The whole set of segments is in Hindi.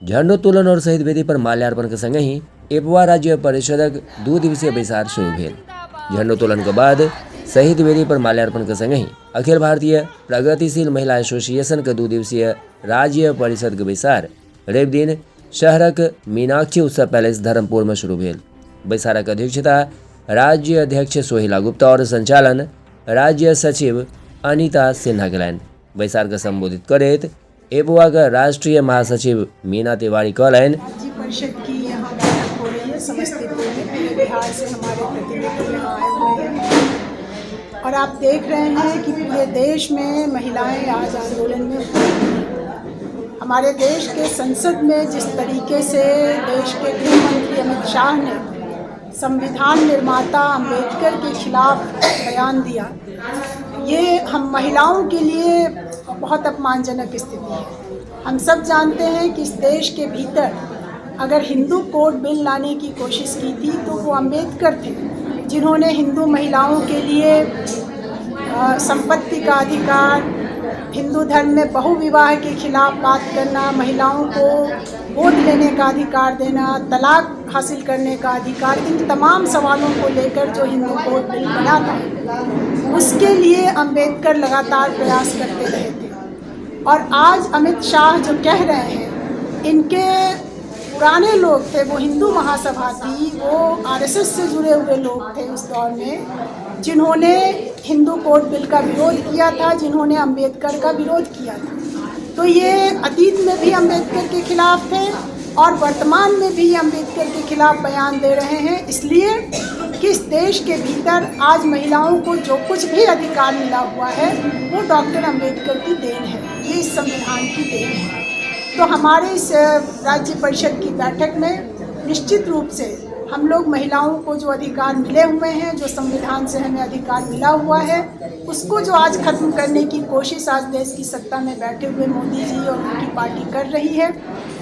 झंडोत्तोलन और शहीद वेदी पर माल्यार्पण के संग ही एपवा राज्य परिषदक 2 दिवसीय बैसार शुरू भेल। झंडोत्तोलन के बाद शहीद वेदी पर माल्यार्पण के संग ही अखिल भारतीय प्रगतिशील महिला एसोसिएशन के 2 दिवसीय राज्य परिषद के बैसार रवि दिन शहरक मीनाक्षी उत्सव पैलेस धर्मपुर में शुरू भेल। बैसारक अध्यक्षता राज्य अध्यक्ष सोहिला गुप्ता और संचालन राज्य सचिव अनीता सिन्हा कलैन। बैसार के संबोधित करते एपवा का राष्ट्रीय महासचिव मीना तिवारी कहलैन, राज्य परिषद की यहाँ बैठक हो रही है समस्तीपुर में। पूरे बिहार से हमारे प्रतिनिधि यहाँ आए हुए हैं और आप देख रहे हैं कि पूरे देश में महिलाएं आज आंदोलन में उतरी हैं। हमारे देश के संसद में जिस तरीके से देश के गृह मंत्री अमित शाह ने संविधान निर्माता अंबेडकर के खिलाफ बयान दिया, ये हम महिलाओं के लिए बहुत अपमानजनक स्थिति है। हम सब जानते हैं कि इस देश के भीतर अगर हिंदू कोड बिल लाने की कोशिश की थी तो वो अंबेडकर थे, जिन्होंने हिंदू महिलाओं के लिए संपत्ति का अधिकार, हिंदू धर्म में बहुविवाह के खिलाफ बात करना, महिलाओं को वोट लेने का अधिकार देना, तलाक हासिल करने का अधिकार, इन तमाम सवालों को लेकर जो हिंदू कोड बिल बना था उसके लिए अंबेडकर लगातार प्रयास करते रहे थे। और आज अमित शाह जो कह रहे हैं, इनके पुराने लोग थे, वो हिंदू महासभा थी, वो आरएसएस से जुड़े हुए लोग थे उस दौर में, जिन्होंने हिंदू कोड बिल का विरोध किया था, जिन्होंने अंबेडकर का विरोध किया था। तो ये अतीत में भी अंबेडकर के खिलाफ थे और वर्तमान में भी अंबेडकर के खिलाफ बयान दे रहे हैं, इसलिए कि इस देश के भीतर आज महिलाओं को जो कुछ भी अधिकार मिला हुआ है वो डॉक्टर अंबेडकर की देन है, ये इस संविधान की देन है। तो हमारे इस राज्य परिषद की बैठक में निश्चित रूप से हम लोग महिलाओं को जो अधिकार मिले हुए हैं, जो संविधान से हमें अधिकार मिला हुआ है, उसको जो आज ख़त्म करने की कोशिश आज देश की सत्ता में बैठे हुए मोदी जी और उनकी पार्टी कर रही है,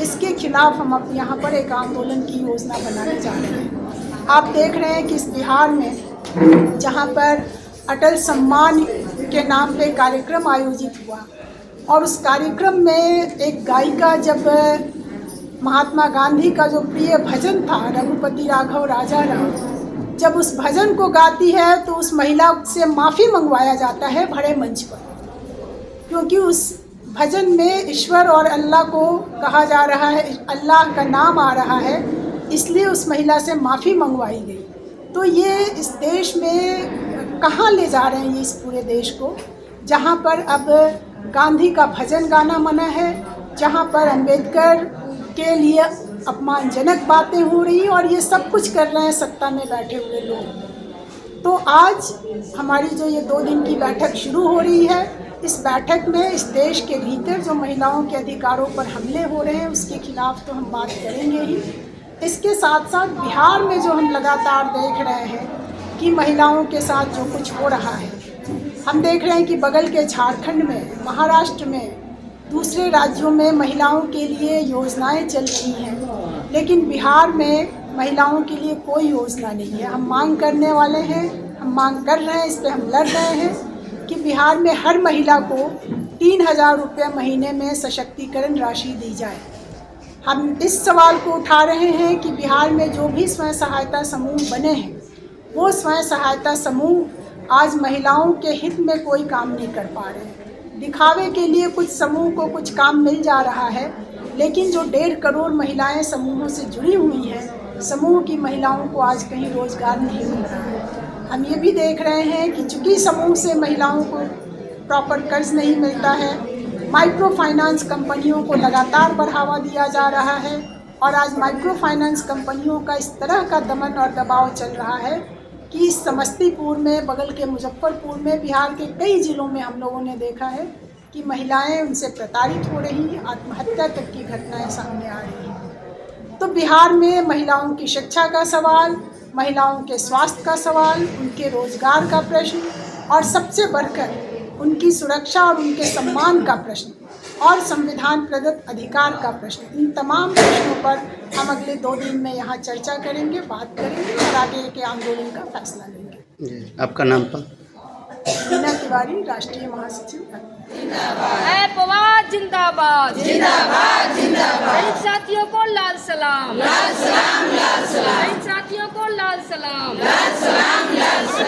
इसके खिलाफ हम अब यहाँ पर एक आंदोलन की योजना बनाने जा रहे हैं। आप देख रहे हैं कि इस बिहार में जहाँ पर अटल सम्मान के नाम पे कार्यक्रम आयोजित हुआ और उस कार्यक्रम में एक गायिका जब महात्मा गांधी का जो प्रिय भजन था रघुपति राघव राजा राम, जब उस भजन को गाती है तो उस महिला से माफ़ी मंगवाया जाता है बड़े मंच पर, क्योंकि उस भजन में ईश्वर और अल्लाह को कहा जा रहा है, अल्लाह का नाम आ रहा है, इसलिए उस महिला से माफ़ी मंगवाई गई। तो ये इस देश में कहाँ ले जा रहे हैं ये इस पूरे देश को, जहाँ पर अब गांधी का भजन गाना मना है, जहाँ पर अंबेडकर के लिए अपमानजनक बातें हो रही और ये सब कुछ कर रहे हैं सत्ता में बैठे हुए लोग। तो आज हमारी जो ये 2 दिन की बैठक शुरू हो रही है, इस बैठक में इस देश के भीतर जो महिलाओं के अधिकारों पर हमले हो रहे हैं उसके खिलाफ तो हम बात करेंगे ही। इसके साथ साथ बिहार में जो हम लगातार देख रहे हैं कि महिलाओं के साथ जो कुछ हो रहा है, हम देख रहे हैं कि बगल के झारखंड में, महाराष्ट्र में, दूसरे राज्यों में महिलाओं के लिए योजनाएं चल रही हैं, लेकिन बिहार में महिलाओं के लिए कोई योजना नहीं है। हम मांग करने वाले हैं, हम मांग कर रहे हैं, इस पर हम लड़ रहे हैं कि बिहार में हर महिला को 3000 रुपये महीने में सशक्तिकरण राशि दी जाए। हम इस सवाल को उठा रहे हैं कि बिहार में जो भी स्वयं सहायता समूह बने हैं, वो स्वयं सहायता समूह आज महिलाओं के हित में कोई काम नहीं कर पा रहे हैं। दिखावे के लिए कुछ समूह को कुछ काम मिल जा रहा है, लेकिन जो 1.5 करोड़ महिलाएं समूहों से जुड़ी हुई हैं, समूह की महिलाओं को आज कहीं रोजगार नहीं मिल रहा है। हम ये भी देख रहे हैं कि चूँकि समूह से महिलाओं को प्रॉपर कर्ज नहीं मिलता है, माइक्रो फाइनेंस कंपनियों को लगातार बढ़ावा दिया जा रहा है और आज माइक्रो फाइनेंस कंपनियों का इस तरह का दमन और दबाव चल रहा है कि समस्तीपुर में, बगल के मुजफ्फरपुर में, बिहार के कई ज़िलों में हम लोगों ने देखा है कि महिलाएं उनसे प्रताड़ित हो रही हैं, आत्महत्या तक की घटनाएं सामने आ रही हैं। तो बिहार में महिलाओं की शिक्षा का सवाल, महिलाओं के स्वास्थ्य का सवाल, उनके रोजगार का प्रश्न और सबसे बढ़कर उनकी सुरक्षा और उनके सम्मान का प्रश्न और संविधान प्रदत्त अधिकार का प्रश्न, इन तमाम प्रश्नों पर हम अगले 2 दिन में यहाँ चर्चा करेंगे, बात करेंगे और आगे के आंदोलन का फैसला लेंगे। आपका नाम पर? मीना तिवारी, राष्ट्रीय महासचिव। जिंदाबाद जिंदाबाद जिंदाबाद जिंदाबाद। साथियों को लाल सलाम, लाल सलाम, लाल सलाम। शहीद साथियों को लाल सलाम, लाल सलाम, लाल सलाम।